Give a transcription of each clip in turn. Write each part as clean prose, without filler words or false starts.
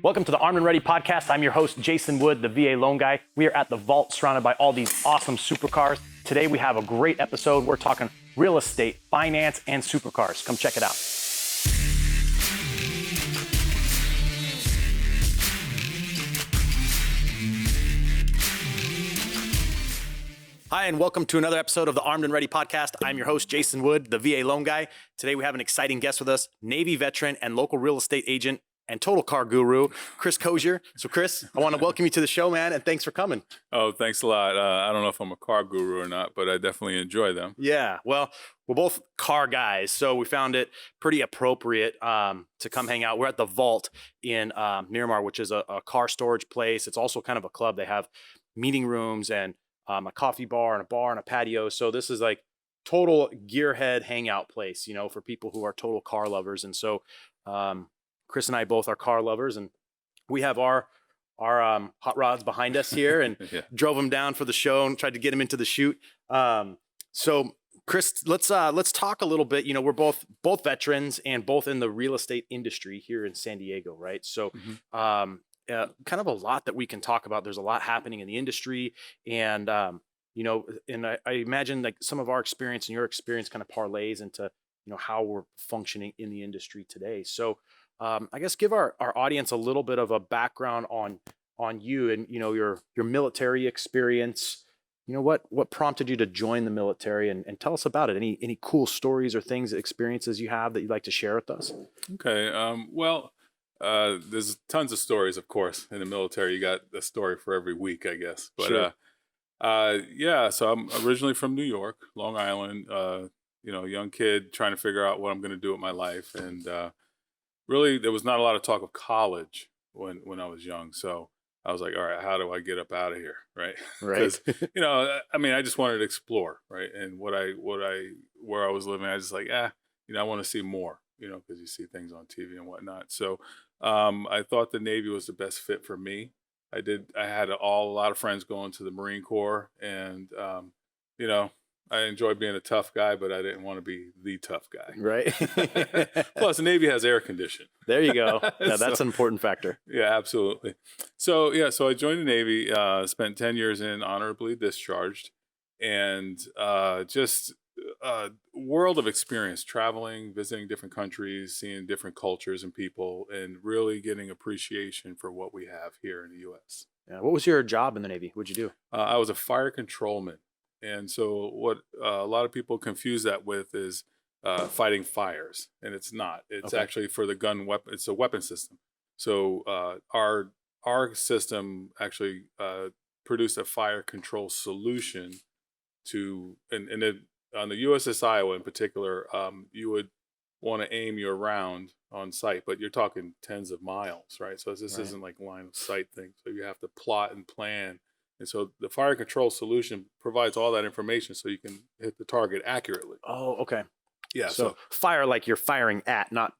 Welcome to the Armed and Ready podcast. I'm your host, Jason Wood, the VA loan guy. We are at the vault surrounded by all these awesome supercars. Today we have a great episode. We're talking real estate, finance, and supercars. Come check it out. Hi, and welcome to another episode of the Armed and Ready podcast. I'm your host, Jason Wood, the VA loan guy. Today we have an exciting guest with us, Navy veteran and local real estate agent and total car guru, Chris Cosier. So Chris, I want to welcome you to the show, man, and thanks for coming. Oh, thanks a lot. I don't know if I'm a car guru or not, but I definitely enjoy them. Yeah, well, we're both car guys, so we found it pretty appropriate to come hang out. We're at the Vault in Miramar, which is a car storage place. It's also kind of a club. They have meeting rooms and a coffee bar and a patio. So this is like total gearhead hangout place, you know, for people who are total car lovers. And so Chris and I both are car lovers, and we have our hot rods behind us here, and drove them down for the show and tried to get them into the shoot. So Chris, let's talk a little bit. You know, we're both veterans and both in the real estate industry here in San Diego, right? So kind of a lot that we can talk about. There's a lot happening in the industry, and you know, and I imagine like some of our experience and your experience kind of parlays into, you know, how we're functioning in the industry today. So I guess give our audience a little bit of a background on you and, you know, your military experience. You know, what prompted you to join the military, and tell us about it. Any cool stories or things, experiences you have that you'd like to share with us? Okay. Well, there's tons of stories, of course, in the military. You got a story for every week, I guess. But sure. Yeah, so I'm originally from New York, Long Island, you know, young kid trying to figure out what I'm going to do with my life. And really, there was not a lot of talk of college when I was young. So I was like, all right, how do I get up out of here? Right. Right. You know, I mean, I just wanted to explore. Right. And where I was living, I was just like, you know, I want to see more, you know, because you see things on TV and whatnot. So I thought the Navy was the best fit for me. I had a lot of friends going to the Marine Corps, and, you know, I enjoyed being a tough guy, but I didn't want to be the tough guy. Right. Plus, the Navy has air conditioning. There you go. Yeah, that's an important factor. Yeah, absolutely. So I joined the Navy, spent 10 years in, honorably discharged, and just a world of experience, traveling, visiting different countries, seeing different cultures and people, and really getting appreciation for what we have here in the U.S. Yeah. What was your job in the Navy? What'd you do? I was a fire controlman. And so what a lot of people confuse that with is fighting fires, and it's not. It's actually for the gun weapon. It's a weapon system. So our system actually produced a fire control solution to, and on the USS Iowa in particular, you would want to aim your round on site, but you're talking tens of miles, right? So this isn't like line of sight thing. So you have to plot and plan. And so the fire control solution provides all that information so you can hit the target accurately. Oh, okay. Yeah. So fire like you're firing at, not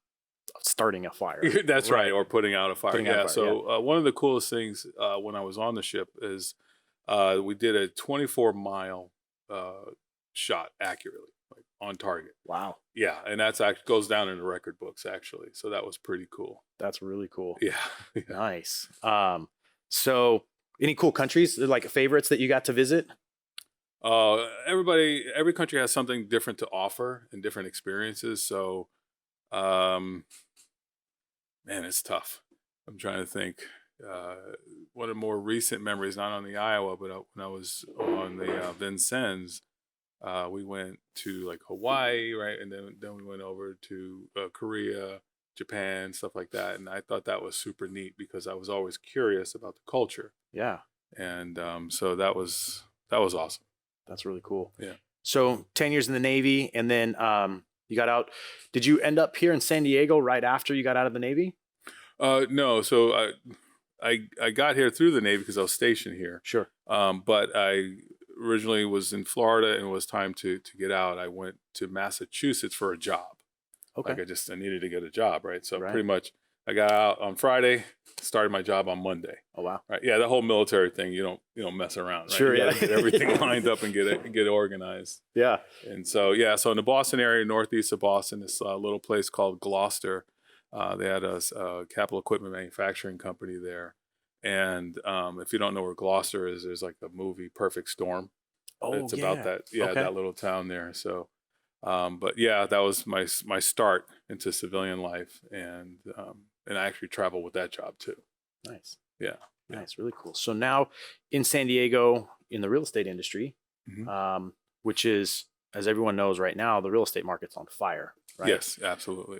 starting a fire. That's right. Or putting out a fire. Yeah. One of the coolest things when I was on the ship is we did a 24-mile shot accurately, like on target. Wow. Yeah. And that's actually goes down in the record books, actually. So that was pretty cool. That's really cool. Yeah. Nice. So any cool countries, like favorites that you got to visit? Every country has something different to offer and different experiences. So, man, it's tough. I'm trying to think. One of the more recent memories, not on the Iowa, but when I was on the Vincennes, we went to like Hawaii, right? And then we went over to Korea, Japan, stuff like that. And I thought that was super neat because I was always curious about the culture. Yeah. And so that was awesome. That's really cool. Yeah. So 10 years in the Navy, and then you got out. Did you end up here in San Diego right after you got out of the Navy? No. So I got here through the Navy because I was stationed here. Sure. But I originally was in Florida, and it was time to get out. I went to Massachusetts for a job. Okay. Like I needed to get a job, right? So pretty much I got out on Friday, started my job on Monday. Oh, wow. Right. Yeah, the whole military thing, you don't mess around, right? Sure, you yeah. gotta get everything lined up and get organized. Yeah. And so, so in the Boston area, northeast of Boston, this little place called Gloucester, They had a capital equipment manufacturing company there. And if you don't know where Gloucester is, there's like a movie, Perfect Storm. Oh It's about yeah. that, yeah, Okay. that little town there. So, but yeah, that was my start into civilian life, and I actually travel with that job too. Nice. Yeah, yeah. Nice. Really cool. So now in San Diego, in the real estate industry, Hmm. um, which is, as everyone knows right now, the real estate market's on fire, right? Yes, absolutely.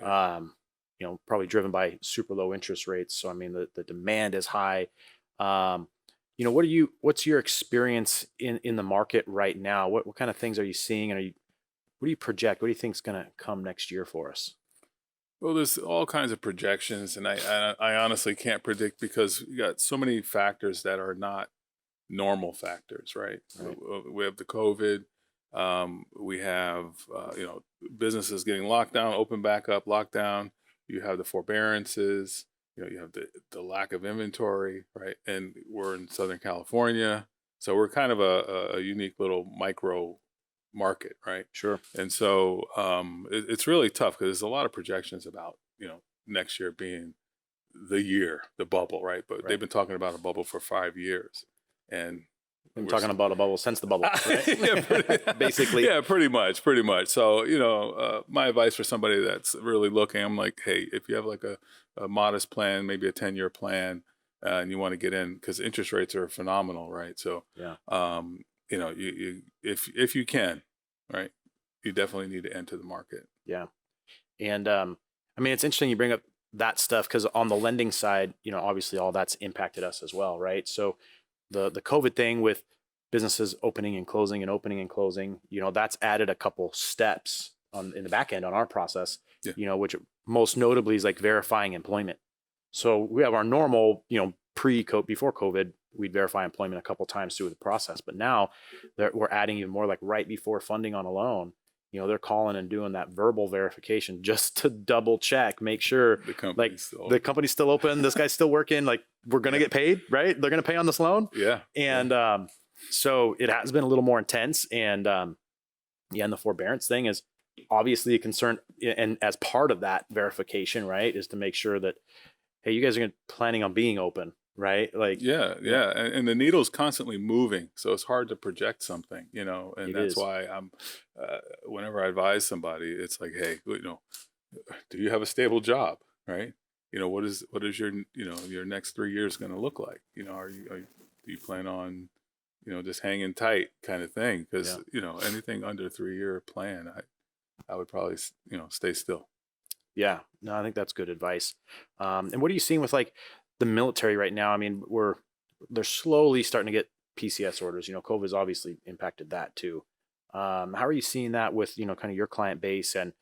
Probably driven by super low interest rates. So I mean, the demand is high. Um, what's your experience in the market right now? What kind of things are you seeing, and what do you project? What do you think is going to come next year for us? Well, there's all kinds of projections, and I honestly can't predict because you got so many factors that are not normal factors, right? Right. We have the COVID. We have businesses getting locked down, open back up, locked down. You have the forbearances. You have the lack of inventory, right? And we're in Southern California, so we're kind of a unique little micro market, right? Sure. And so it's really tough because there's a lot of projections about next year being the year, the bubble, right? But they've Right. been talking about a bubble for 5 years, and Been we're talking about a bubble since the bubble, yeah, right? Basically. yeah, pretty much. So my advice for somebody that's really looking, I'm like, hey, if you have like a modest plan, maybe a 10-year plan, and you want to get in because interest rates are phenomenal, right? So Yeah. you if you can, right, you definitely need to enter the market. Yeah. And I mean, it's interesting you bring up that stuff because on the lending side, obviously all that's impacted us as well, right? So the COVID thing with businesses opening and closing and opening and closing, that's added a couple steps in the back end on our process, Yeah. Which most notably is like verifying employment. So we have our normal, before COVID, we'd verify employment a couple times through the process, but now we're adding even more, like right before funding on a loan. They're calling and doing that verbal verification just to double check, make sure the company's still open, this guy's still working, like we're going to get paid, right? They're going to pay on this loan. Yeah. And so it has been a little more intense. And and the forbearance thing is obviously a concern. And as part of that verification, right, is to make sure that, hey, you guys are planning on being open, right? Like, yeah. And the needle's constantly moving, so it's hard to project something, and it that's is. why I'm whenever I advise somebody, it's like, hey, do you have a stable job, right? What is your your next 3 years going to look like? Do you plan on just hanging tight kind of thing? Because anything under 3 year plan, I would probably stay still. Yeah, no, I think that's good advice. And what are you seeing with like the military right now? I mean, they're slowly starting to get PCS orders. COVID's obviously impacted that too. How are you seeing that with kind of your client base and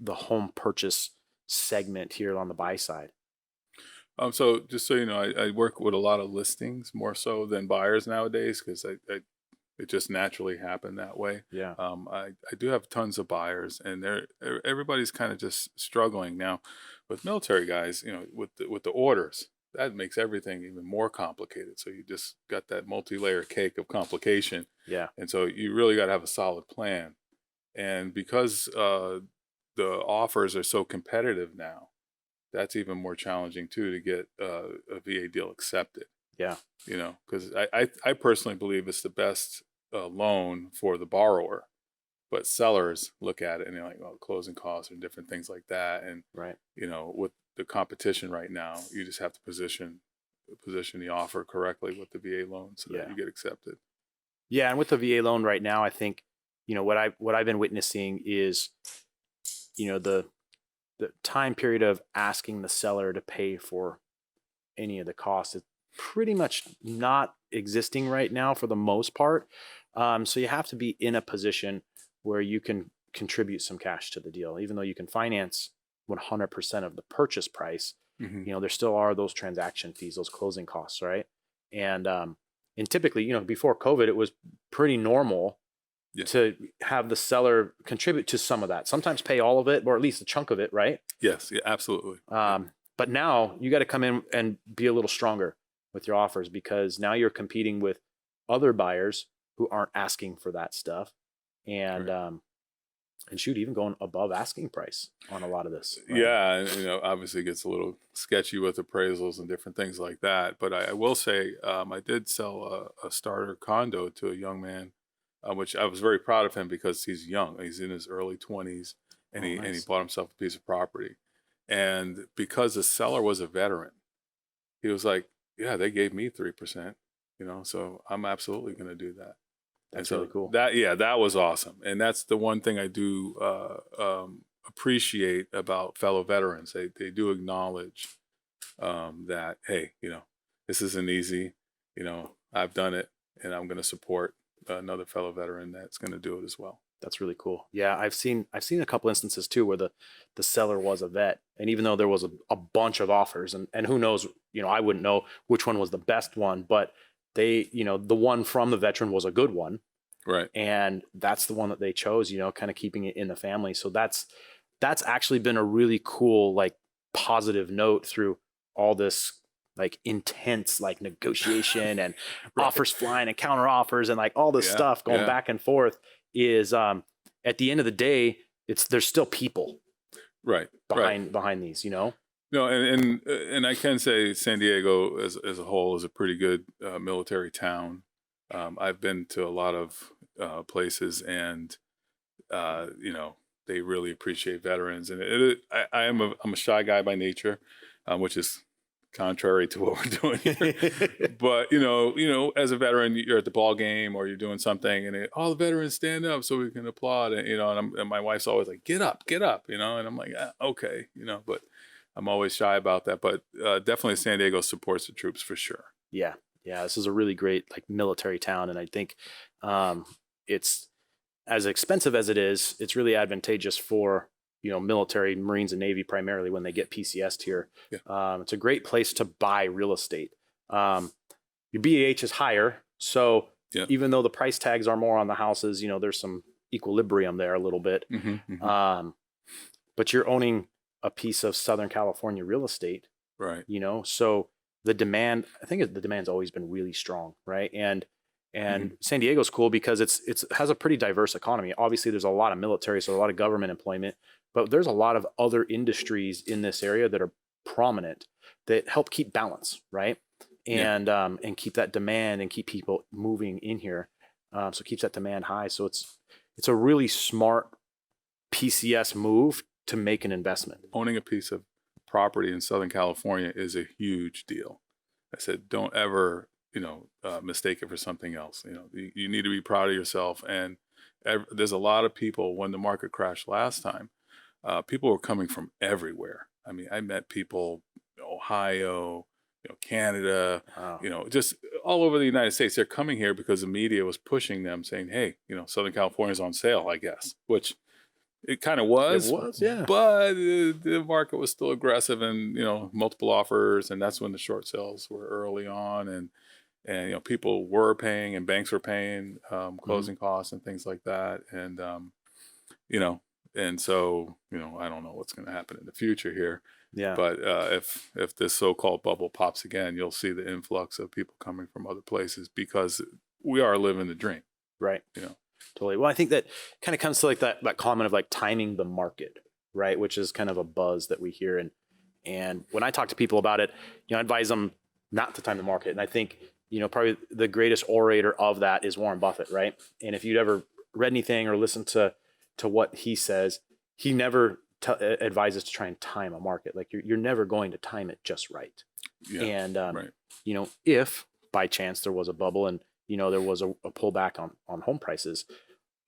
the home purchase segment here on the buy side? So just so you know, I work with a lot of listings more so than buyers nowadays because it just naturally happened that way. Yeah. I do have tons of buyers, and everybody's kind of just struggling now. With military guys, with the orders, that makes everything even more complicated. So you just got that multi-layer cake of complication. Yeah. And so you really got to have a solid plan. And because the offers are so competitive now, that's even more challenging too to get a VA deal accepted. Yeah. Because I personally believe it's the best loan for the borrower, but sellers look at it and they're like, well, closing costs and different things like that. And Right. with the competition right now, you just have to position the offer correctly with the VA loan so that you get accepted. Yeah, and with the VA loan right now, I think what I've been witnessing is the time period of asking the seller to pay for any of the costs is pretty much not existing right now for the most part. So you have to be in a position where you can contribute some cash to the deal, even though you can finance 100% of the purchase price. Mm-hmm. There still are those transaction fees, those closing costs, right? And typically, before COVID, it was pretty normal to have the seller contribute to some of that, sometimes pay all of it, or at least a chunk of it, right? Yes, yeah, absolutely. But now you got to come in and be a little stronger with your offers, because now you're competing with other buyers who aren't asking for that stuff. And And shoot, even going above asking price on a lot of this. Right? Yeah, and, obviously it gets a little sketchy with appraisals and different things like that. But I will say, I did sell a starter condo to a young man, which I was very proud of him because he's young. He's in his early 20s, and Oh, he nice. bought himself a piece of property. And because the seller was a veteran, he was like, "Yeah, they gave me 3%, so I'm absolutely going to do that." And That's so really cool. that was awesome. And that's the one thing I do appreciate about fellow veterans. They do acknowledge that, hey, this isn't easy. I've done it, and I'm going to support another fellow veteran that's going to do it as well. That's really cool. Yeah, I've seen a couple instances too where the seller was a vet, and even though there was a bunch of offers, and who knows, I wouldn't know which one was the best one, but they, the one from the veteran was a good one, Right. and that's the one that they chose. Kind of keeping it in the family. So that's actually been a really cool, like, positive note through all this, like, intense, like, negotiation and Right. offers flying and counter offers and, like, all this Yeah, stuff going yeah. back and forth is at the end of the day, there's still people Right. behind these, No, and I can say San Diego as a whole is a pretty good military town. I've been to a lot of places, and they really appreciate veterans. And I'm a shy guy by nature, which is contrary to what we're doing here. But as a veteran, you're at the ball game or you're doing something, and all the veterans stand up so we can applaud. And and my wife's always like, "Get up, get up," and I'm like, "Okay," but I'm always shy about that. But definitely, San Diego supports the troops for sure. Yeah, this is a really great, like, military town, and I think it's, as expensive as it is, it's really advantageous for military, Marines, and Navy primarily when they get PCS'd here. Yeah. It's a great place to buy real estate. Your BAH is higher, so Yeah. even though the price tags are more on the houses, there's some equilibrium there a little bit. But you're owning a piece of Southern California real estate, Right. So the demand, I think the demand's always been really strong, right? And San Diego's cool because it has a pretty diverse economy. Obviously, there's a lot of military, so a lot of government employment, but there's a lot of other industries in this area that are prominent that help keep balance, right? And keep that demand and keep people moving in here. So it keeps that demand high. So it's a really smart PCS move to make an investment. Owning a piece of property in Southern California is a huge deal. I said, don't ever mistake it for something else. You need to be proud of yourself. And there's a lot of people, when the market crashed last time, people were coming from everywhere. I mean, I met people, Ohio, Canada, Wow. just all over the United States. They're coming here because the media was pushing them, saying, "Hey, Southern California's on sale," I guess, which it kind of was. It was, yeah. But the market was still aggressive, and multiple offers, and that's when the short sales were early on, and people were paying, and banks were paying closing costs and things like that, and and so I don't know what's going to happen in the future here. Yeah. But if this so-called bubble pops again, you'll see the influx of people coming from other places because we are living the dream. Right. Totally. Well, I think that kind of comes to like that comment of, like, timing the market, right? Which is kind of a buzz that we hear. And when I talk to people about it, I advise them not to time the market. And I think, probably the greatest orator of that is Warren Buffett, right? And if you'd ever read anything or listened to what he says, he never advises to try and time a market. Like, you're never going to time it just right. Yeah. And, right. If by chance there was a bubble and, there was a pullback on home prices,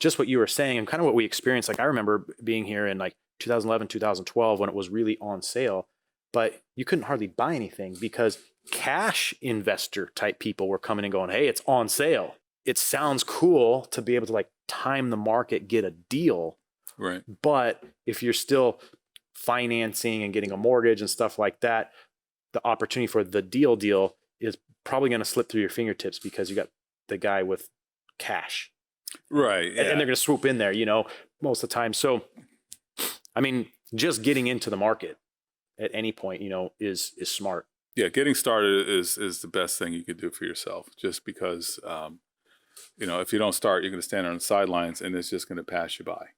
just what you were saying and kind of what we experienced. Like, I remember being here in like 2011, 2012 when it was really on sale, but you couldn't hardly buy anything because cash investor type people were coming and going, "Hey, it's on sale." It sounds cool to be able to, like, time the market, get a deal. Right. But if you're still financing and getting a mortgage and stuff like that, the opportunity for the deal is probably going to slip through your fingertips because you got the guy with cash. Right. Yeah. And they're going to swoop in there, most of the time. So, I mean, just getting into the market at any point, is smart. Yeah. Getting started is the best thing you could do for yourself, just because, if you don't start, you're going to stand on the sidelines and it's just going to pass you by.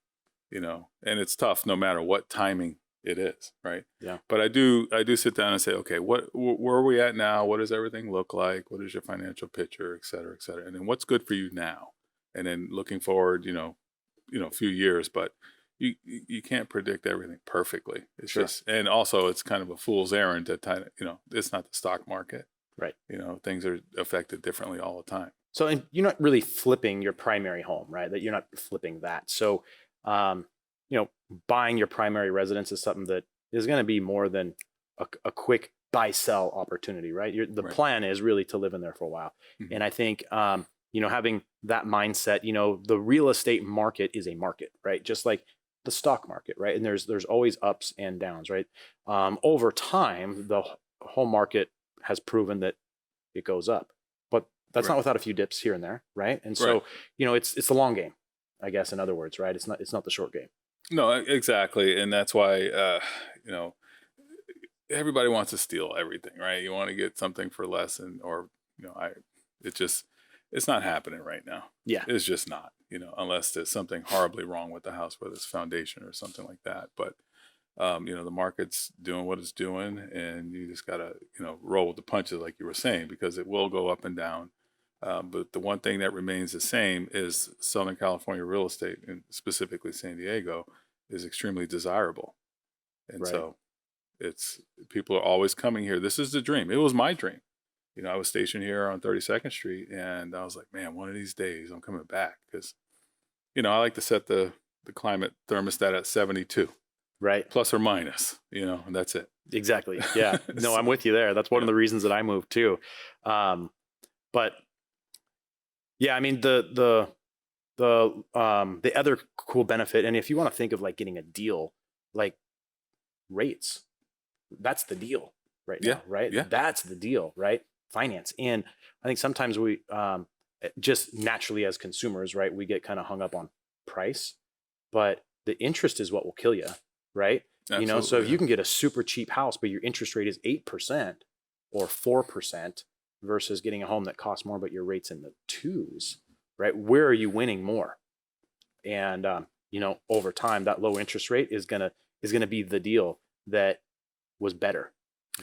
and it's tough no matter what timing it is, right? Yeah. But I do sit down and say, okay, where are we at now? What does everything look like? What is your financial picture, et cetera, et cetera? And then what's good for you now? And then looking forward, a few years, but you can't predict everything perfectly. It's Sure. just, and also it's kind of a fool's errand to kind of, it's not the stock market. Right. Things are affected differently all the time. So, and you're not really flipping your primary home, right? That you're not flipping that. So, buying your primary residence is something that is going to be more than a quick buy sell opportunity, right? The Right. plan is really to live in there for a while. Mhm. And I think, having that mindset, the real estate market is a market, right? Just like the stock market, right? And there's always ups and downs, right? Over time, the home market has proven that it goes up, but that's Right. not without a few dips here and there, right? And so, Right. it's the long game, I guess, in other words, right? It's not the short game. No, exactly. And that's why, everybody wants to steal everything, right? You want to get something for less, it's not happening right now. Yeah. It's just not, unless there's something horribly wrong with the house, whether it's foundation or something like that. But, the market's doing what it's doing, and you just got to, roll with the punches, like you were saying, because it will go up and down. But the one thing that remains the same is Southern California real estate, and specifically San Diego, is extremely desirable. And Right. so people are always coming here. This is the dream. It was my dream. I was stationed here on 32nd Street, and I was like, man, one of these days I'm coming back, because, I like to set the climate thermostat at 72, Right. plus or minus, and that's it. Exactly. Yeah. No, I'm with you there. That's one of the reasons that I moved too. But yeah, I mean, the other cool benefit, and if you want to think of like getting a deal, like rates, that's the deal right now, Yeah. right? Yeah. That's the deal, right? Finance. And I think sometimes we just naturally as consumers, right, we get kind of hung up on price, but the interest is what will kill you, right? Absolutely, So if yeah. you can get a super cheap house, but your interest rate is 8% or 4% versus getting a home that costs more, but your rate's in the twos, right? Where are you winning more? And, over time, that low interest rate is gonna be the deal that was better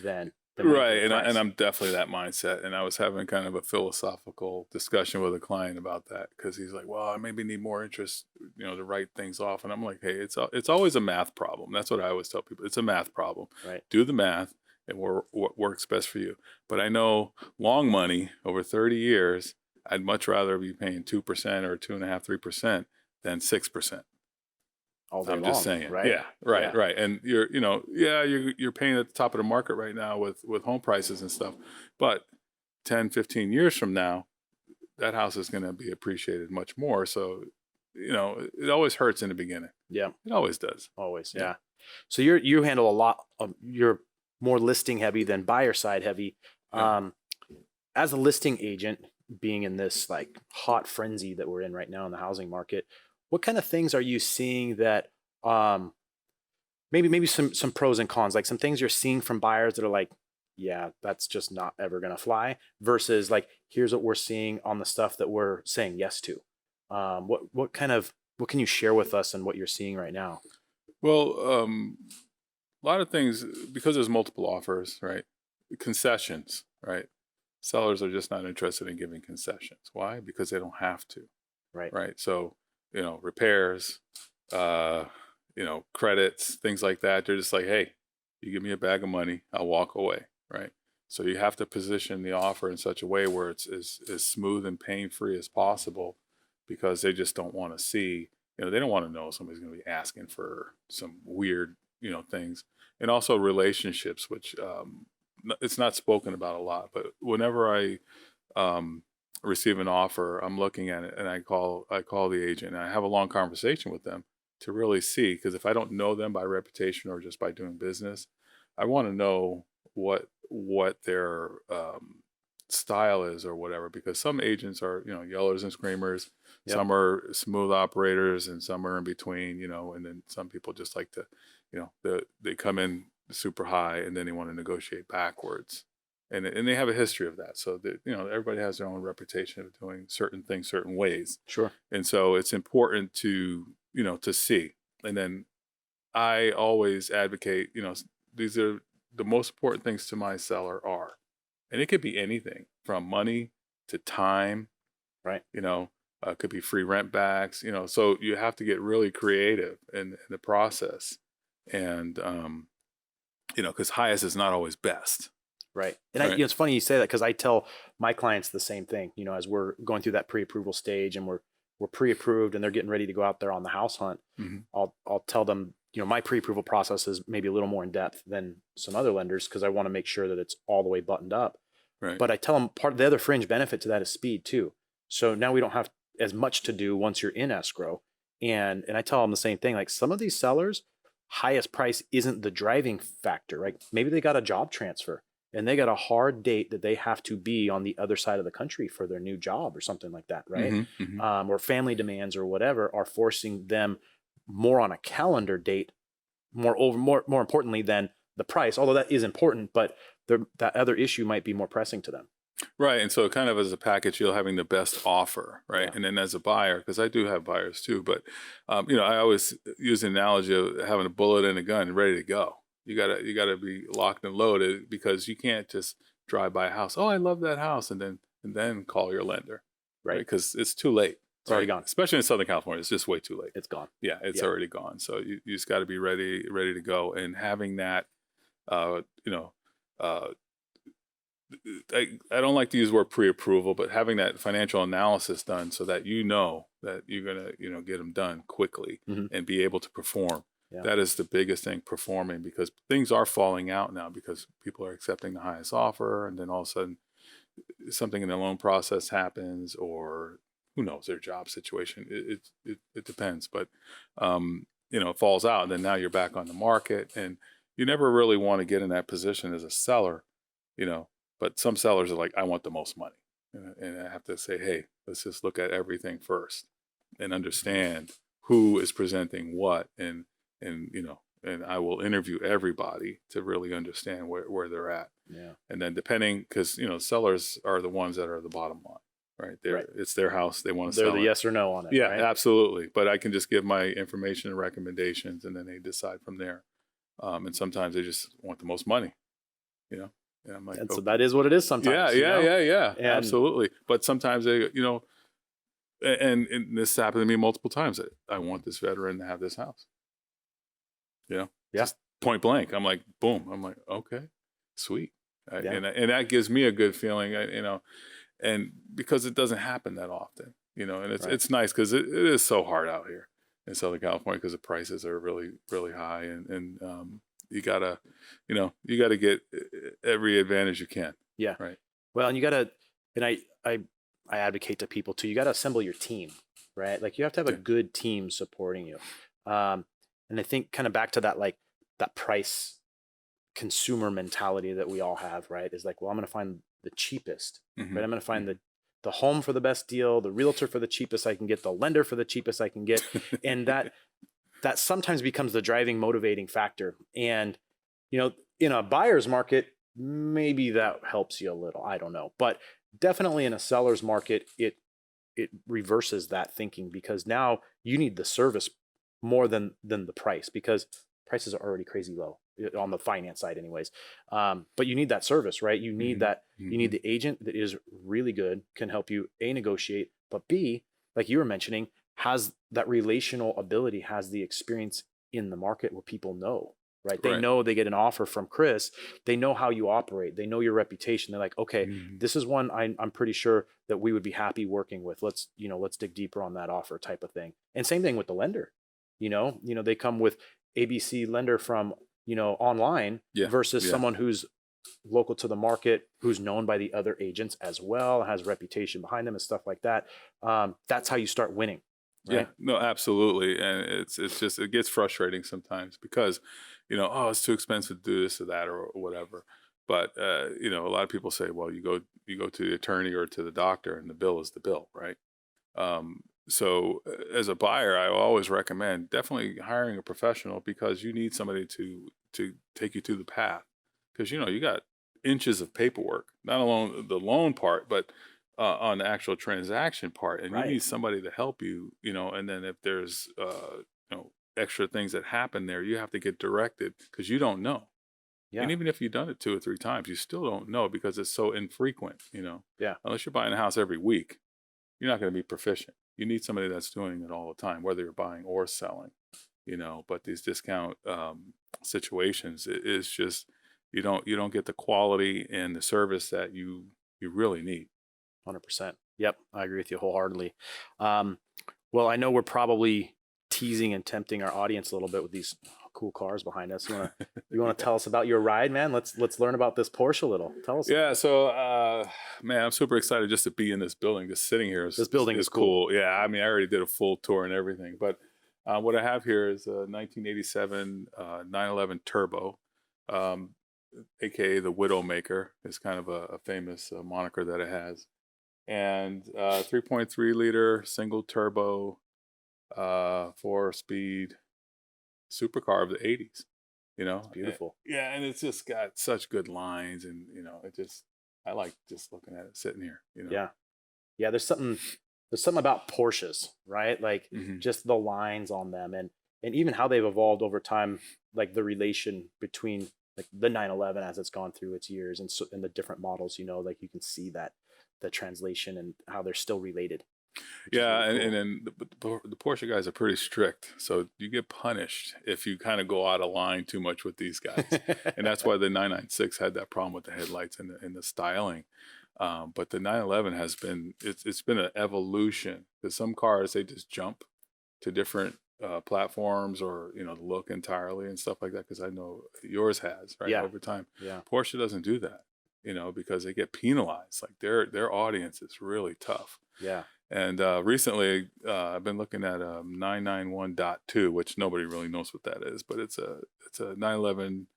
than Right. And I'm definitely that mindset. And I was having kind of a philosophical discussion with a client about that, because he's like, well, I maybe need more interest, to write things off. And I'm like, hey, it's always a math problem. That's what I always tell people. It's a math problem. Right. Do the math and what works best for you. But I know long money over 30 years, I'd much rather be paying 2% or 2.5%, 3% than 6%. All day I'm long, just saying. right? Yeah, right, Yeah. right. And you're paying at the top of the market right now with home prices and stuff. But 10, 15 years from now, that house is going to be appreciated much more. So, it always hurts in the beginning. Yeah. It always does. Always. Yeah. Yeah. So you handle a lot of, you're more listing heavy than buyer side heavy. Yeah. As a listing agent, being in this like hot frenzy that we're in right now in the housing market, what kind of things are you seeing that maybe some pros and cons, like some things you're seeing from buyers that are like, yeah, that's just not ever going to fly, versus like, here's what we're seeing on the stuff that we're saying yes to. What can you share with us and what you're seeing right now? Well, a lot of things, because there's multiple offers, right? Concessions, right? Sellers are just not interested in giving concessions. Why? Because they don't have to. Right. Right. So, repairs, credits, things like that. They're just like, hey, you give me a bag of money, I'll walk away. Right. So you have to position the offer in such a way where it's as smooth and pain-free as possible, because they just don't want to see, they don't want to know somebody's going to be asking for some weird, things. And also relationships, which it's not spoken about a lot, but whenever I receive an offer, I'm looking at it and I call the agent and I have a long conversation with them to really see, because if I don't know them by reputation or just by doing business, I want to know what their style is or whatever, because some agents are, yellers and screamers. Yep. Some are smooth operators and some are in between, and then some people just like to, they come in super high and then they want to negotiate backwards. And they have a history of that. So that, everybody has their own reputation of doing certain things certain ways. Sure. And so it's important to, to see. And then I always advocate, these are the most important things to my seller are, and it could be anything from money to time, Right. could be free rent backs, so you have to get really creative in the process. And, because highest is not always best. Right. And Right. it's funny you say that, because I tell my clients the same thing, as we're going through that pre-approval stage and we're pre-approved and they're getting ready to go out there on the house hunt. Mm-hmm. I'll tell them, my pre-approval process is maybe a little more in depth than some other lenders, because I want to make sure that it's all the way buttoned up. Right. But I tell them part of the other fringe benefit to that is speed too. So now we don't have as much to do once you're in escrow. And I tell them the same thing, like some of these sellers, highest price isn't the driving factor, right? Maybe they got a job transfer and they got a hard date that they have to be on the other side of the country for their new job or something like that, right? Mm-hmm. Mm-hmm. Or family demands or whatever are forcing them more on a calendar date, more importantly than the price, although that is important, but that other issue might be more pressing to them. Right. And so kind of as a package, you're having the best offer, right? Yeah. And then as a buyer, because I do have buyers too, but, I always use the analogy of having a bullet and a gun ready to go. You gotta be locked and loaded, because you can't just drive by a house. Oh, I love that house. And then call your lender, right? Because it's too late. It's already gone. Especially in Southern California, it's just way too late. It's gone. Yeah, it's already gone. So you just got to be ready to go, and having that, uh, I don't like to use the word pre-approval, but having that financial analysis done so that that you're gonna get them done quickly and be able to perform. Yeah. That is the biggest thing, performing, because things are falling out now because people are accepting the highest offer, and then all of a sudden something in the loan process happens, or who knows, their job situation. It depends, but it falls out, and then now you're back on the market, and you never really want to get in that position as a seller, But some sellers are like, I want the most money, and I have to say, hey, let's just look at everything first and understand who is presenting what, and I will interview everybody to really understand where they're at. Yeah. And then depending, because sellers are the ones that are the bottom line. Right. It's their house. They want to sell it. They're the yes or no on it. Yeah, right? Absolutely. But I can just give my information and recommendations, and then they decide from there. And sometimes they just want the most money, And I'm like, and so that is what it is sometimes. Yeah. Absolutely. But sometimes they, and this happened to me multiple times. That I want this veteran to have this house. Yeah. Just point blank. I'm like, boom. I'm like, okay, sweet. And that gives me a good feeling, and because it doesn't happen that often, and it's nice, because it is so hard out here in Southern California, because the prices are really, really high, and you gotta get every advantage you can. Yeah. Right. Well, and you gotta, and I advocate to people too, you gotta assemble your team, right? Like you have to have a good team supporting you. And I think kind of back to that, like that price consumer mentality that we all have, right? Is like, well, I'm going to find the cheapest, right? I'm going to find the home for the best deal, the realtor for the cheapest I can get, the lender for the cheapest I can get. And that sometimes becomes the driving, motivating factor. And, in a buyer's market, maybe that helps you a little, I don't know, but definitely in a seller's market, it reverses that thinking, because now you need the service more than the price, because prices are already crazy low on the finance side anyways. But you need that service, right? You need that, you need the agent that is really good, can help you A, negotiate, but B, like you were mentioning, has that relational ability, has the experience in the market where people know, right? They know they get an offer from Chris. They know how you operate. They know your reputation. They're like, okay, this is one I'm pretty sure that we would be happy working with. Let's dig deeper on that offer, type of thing. And same thing with the lender. They come with ABC lender from, online versus someone who's local to the market, who's known by the other agents as well, has reputation behind them and stuff like that. That's how you start winning. Right? Yeah, no, absolutely. And it's just, it gets frustrating sometimes, because, oh, it's too expensive to do this or that or whatever. But, a lot of people say, well, you go to the attorney or to the doctor, and the bill is the bill, right? So as a buyer, I always recommend definitely hiring a professional, because you need somebody to take you through the path, because, you got inches of paperwork, not alone the loan part, but on the actual transaction part, and you need somebody to help you, and then if there's extra things that happen there. You have to get directed because you don't know. And Yeah. even if you've done it 2 or 3 times, you still don't know because it's so infrequent, Yeah. Unless you're buying a house every week, you're not going to be proficient. You need somebody that's doing it all the time, whether you're buying or selling, But these discount situations, it is just you don't get the quality and the service that you really need. 100%. Yep. I agree with you wholeheartedly. Um, well, I know we're probably teasing and tempting our audience a little bit with these cool cars behind us. You want to tell us about your ride, man? Let's learn about this Porsche a little. Tell us. Yeah, so man, I'm super excited just to be in this building. Just sitting here This building is cool. Yeah, I mean, I already did a full tour and everything, but what I have here is a 1987 911 Turbo, um, aka the Widowmaker. Is kind of a famous moniker that it has, and 3.3 liter single turbo, 4-speed supercar of the 80s. It's beautiful. Yeah, and it's just got such good lines, and I like just looking at it sitting here. Yeah. Yeah. There's something about Porsches, right? Like Mhm. just the lines on them and even how they've evolved over time, like the relation between like the 911 as it's gone through its years and the different models, like you can see that the translation and how they're still related. Which is Yeah, really and then the Porsche guys are pretty strict, so you get punished if you kind of go out of line too much with these guys, and that's cool. why the 996 had that problem with the headlights and the styling. But the 911 it's been an evolution because some cars they just jump to different platforms or the look entirely and stuff like that. Because I know yours has right Yeah. over time. Yeah. Porsche doesn't do that, because they get penalized. Like their audience is really tough. Yeah. And recently, I've been looking at a 991.2, which nobody really knows what that is, but it's a 911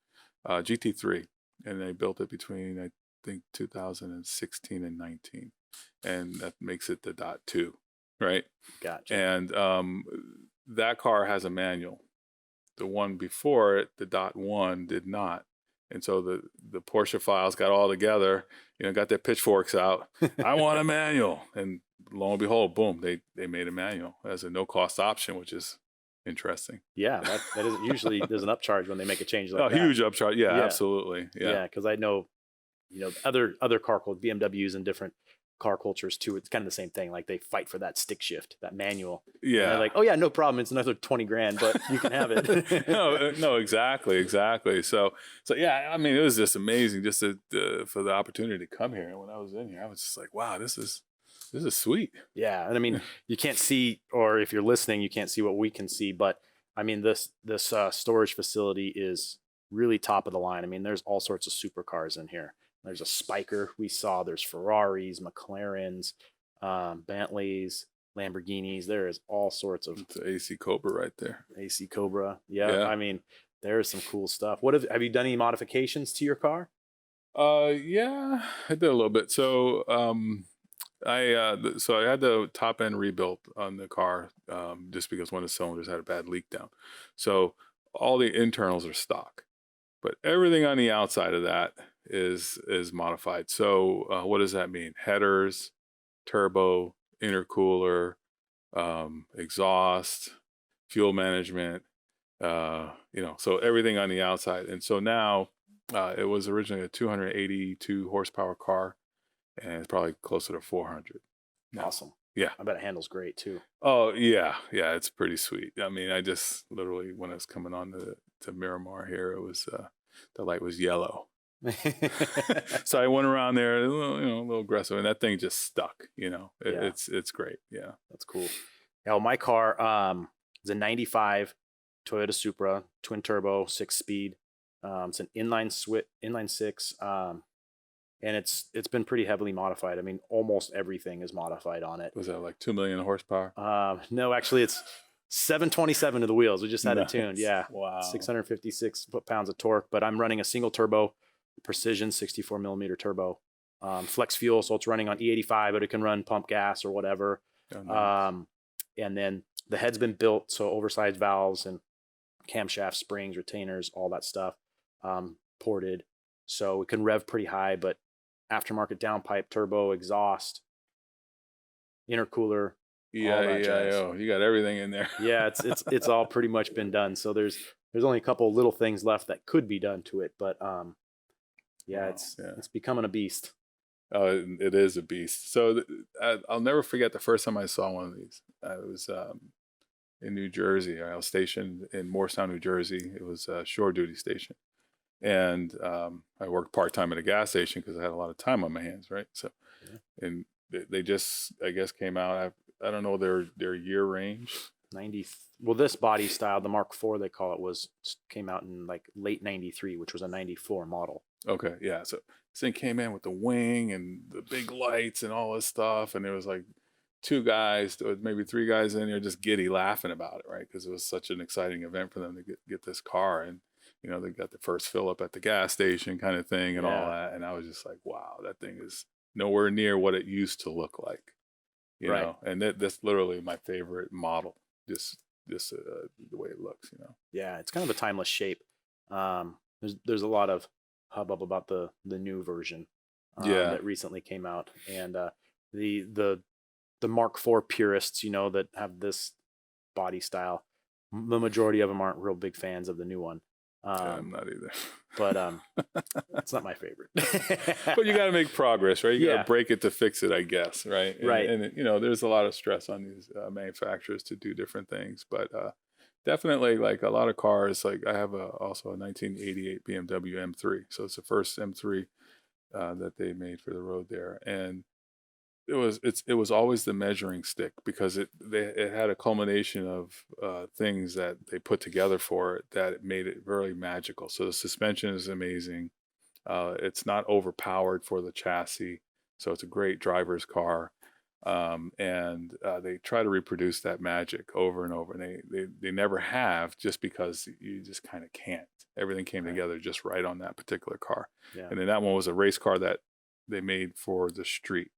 GT3, and they built it between I think 2016 and 19, and that makes it the .2, right? Gotcha. And that car has a manual. The one before it, the .1, did not. And so the Porsche files got all together, got their pitchforks out. I want a manual. And lo and behold, boom, they made a manual as a no-cost option, which is interesting. Yeah. That isn't usually there's an upcharge when they make a change like that. Huge upcharge. Yeah, Yeah. absolutely. Yeah. Yeah. Because I know, other car cultures, BMWs and different car cultures too. It's kind of the same thing. Like they fight for that stick shift, that manual. And Yeah. they're like, oh yeah, no problem. It's another 20 grand, but you can have it. No, exactly. So yeah, I mean, it was just amazing just for the opportunity to come here. And when I was in here, I was just like, wow, this is sweet. Yeah. And I mean, you can't see, or if you're listening, you can't see what we can see, but I mean, this storage facility is really top of the line. I mean, there's all sorts of supercars in here. There's a Spiker we saw. There's Ferraris, McLarens, Bentleys, Lamborghinis. There is all sorts of It's an AC Cobra right there. AC Cobra. Yeah. Yeah. I mean, there's some cool stuff. Have you done any modifications to your car? Yeah, I did a little bit. So I had the top end rebuilt on the car just because one of the cylinders had a bad leak down. So all the internals are stock, but everything on the outside of that is modified. So what does that mean? Headers, turbo, intercooler, exhaust, fuel management, so everything on the outside. And so now it was originally a 282 horsepower car, and it's probably closer to 400 now. Awesome. Yeah. I bet it handles great too. Oh yeah, it's pretty sweet. I mean, I just literally, when I was coming on to Miramar here, it was the light was yellow. So I went around there, a little aggressive, and that thing just stuck. It's great. Yeah, that's cool. Now my car is a 95 Toyota Supra, twin turbo, 6-speed. It's an inline six, and it's been pretty heavily modified. I mean, almost everything is modified on it. Was that like 2 million horsepower? No, actually, it's 727 to the wheels. We just had it tuned. Yeah, wow, 656 foot-pounds of torque. But I'm running a single turbo, Precision 64 millimeter turbo, flex fuel, so it's running on E85, but it can run pump gas or whatever. Oh, nice. And then the head's been built, so oversized valves and camshaft springs, retainers, all that stuff, ported, so it can rev pretty high. But aftermarket downpipe, turbo, exhaust, intercooler, all that jazz. E-I-E-I-O. You got everything in there. Yeah, it's all pretty much been done. So there's only a couple of little things left that could be done to it, but yeah, Wow, yeah. it's becoming a beast. Oh, it is a beast. So I'll never forget the first time I saw one of these. I was in New Jersey. I was stationed in Morristown, New Jersey. It was a shore duty station. And I worked part-time at a gas station because I had a lot of time on my hands, right? So, Yeah. and they just, I guess, came out. I don't know their year range. 90. Well, this body style, the Mark IV they call it, came out in like late '93, which was a '94 model. Okay, yeah. So this thing came in with the wing and the big lights and all this stuff, and there was like two guys, or maybe three guys in there, just giddy laughing about it, right? Because it was such an exciting event for them to get this car, and they got the first fill up at the gas station, kind of thing, and all that. And I was just like, wow, that thing is nowhere near what it used to look like, you know. And that's literally my favorite model. Just the way it looks, Yeah, it's kind of a timeless shape. There's a lot of hubbub about the new version that recently came out, and the Mark IV purists, that have this body style, the majority of them aren't real big fans of the new one. I'm not either. But it's not my favorite. But you got to make progress, right? You got to break it to fix it, I guess, right? Right. And there's a lot of stress on these manufacturers to do different things, but definitely, like a lot of cars, like I have also a 1988 BMW M3, so it's the first M3 that they made for the road there, and it was always the measuring stick because it had a culmination of things that they put together for it that made it very magical. So the suspension is amazing. It's not overpowered for the chassis, so it's a great driver's car. And they try to reproduce that magic over and over, and they never have, just because you just kind of can't. Everything came together just right on that particular car. Yeah. And then that one was a race car that they made for the street,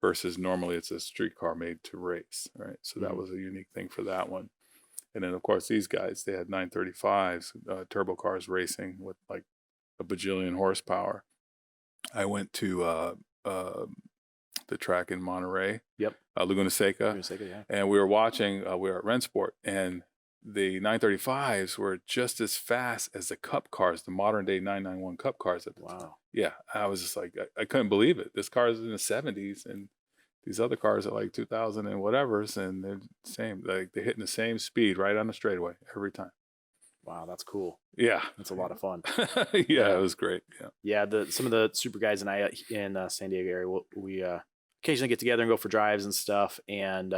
versus normally it's a street car made to race, right? So that was a unique thing for that one. And then of course these guys, they had 935s, turbo cars racing with like a bajillion horsepower. I went to the track in Monterey, Laguna Seca, yeah. and we were watching. We were at Rennsport, and the 935s were just as fast as the Cup cars, the modern day 991 Cup cars at the time. Yeah, I was just like, I couldn't believe it. This car is in the 70s, and these other cars are like 2000 and whatever's, and they're the same. Like they're hitting the same speed right on the straightaway every time. Wow, that's cool. Yeah, that's a lot of fun. Yeah, it was great. Yeah. Some of the super guys and I in San Diego area, we occasionally get together and go for drives and stuff, and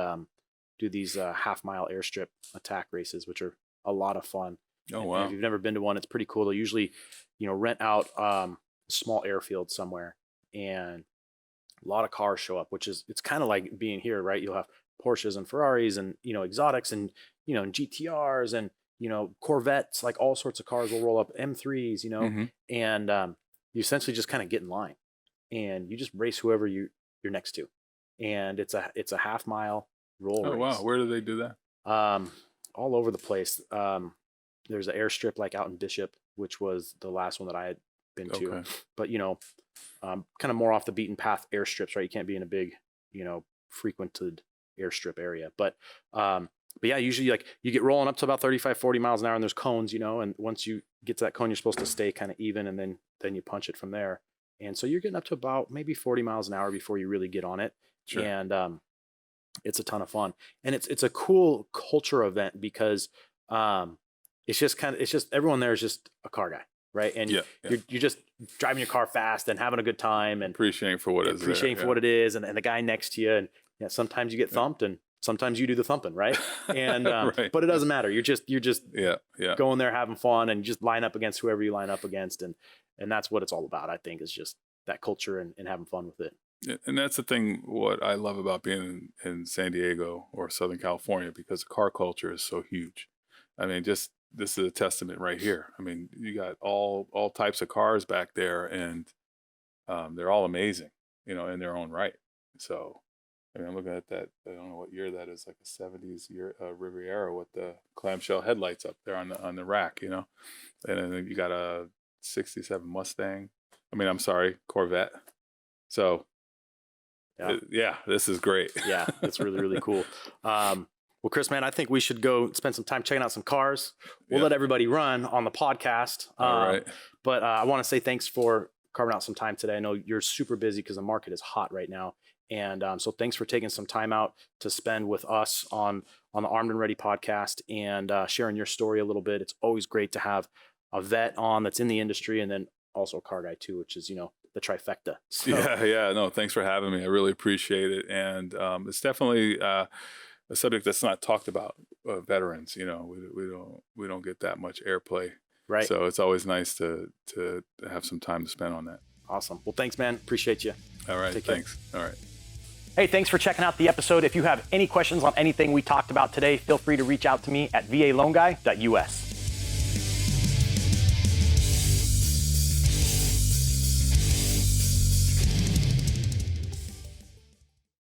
do these half-mile airstrip attack races, which are a lot of fun. Oh, and, wow. And if you've never been to one, it's pretty cool. They'll usually, rent out a small airfield somewhere, and a lot of cars show up, it's kind of like being here, right? You'll have Porsches and Ferraris and, exotics and, and GTRs and, Corvettes, like all sorts of cars will roll up, M3s, and you essentially just kind of get in line and you just race whoever you're next to. And it's a half-mile roll race. Wow. Where do they do that? All over the place. There's an airstrip like out in Bishop, which was the last one that I had been to. But kind of more off the beaten path airstrips, right? You can't be in a big, frequented airstrip area. But yeah, usually like you get rolling up to about 35, 40 miles an hour, and there's cones, and once you get to that cone, you're supposed to stay kind of even, and then you punch it from there. And so you're getting up to about maybe 40 miles an hour before you really get on it. Sure. And it's a ton of fun, and it's a cool culture event because it's just everyone there is just a car guy, right? And you're just driving your car fast and having a good time and appreciating for what it is, and the guy next to you, and sometimes you get thumped and sometimes you do the thumping, right? And but it doesn't matter. You're just going there having fun, and you just line up against whoever you line up against, and that's what it's all about. I think is just that culture and having fun with it. And that's the thing, what I love about being in San Diego or Southern California, because the car culture is so huge. I mean, this is a testament right here. I mean, you got all types of cars back there, and they're all amazing, in their own right. So, I mean, I'm looking at that. I don't know what year that is, like a 70s year Riviera with the clamshell headlights up there on the rack, and then you got a 67 Mustang. I mean, I'm sorry, Corvette. So Yeah. This is great. Yeah, it's really, really cool. Well, Chris, man, I think we should go spend some time checking out some cars. We'll let everybody run on the podcast. All right. But I want to say thanks for carving out some time today. I know you're super busy because the market is hot right now. And so thanks for taking some time out to spend with us on the Armed and Ready podcast and sharing your story a little bit. It's always great to have a vet on that's in the industry and then also a car guy too, which is, the trifecta. So. Yeah. No, thanks for having me. I really appreciate it. And it's definitely a subject that's not talked about. Veterans, we don't get that much airplay. Right. So it's always nice to have some time to spend on that. Awesome. Well, thanks, man. Appreciate you. All right. Thanks. All right. Hey, thanks for checking out the episode. If you have any questions on anything we talked about today, feel free to reach out to me at valoanguy.us.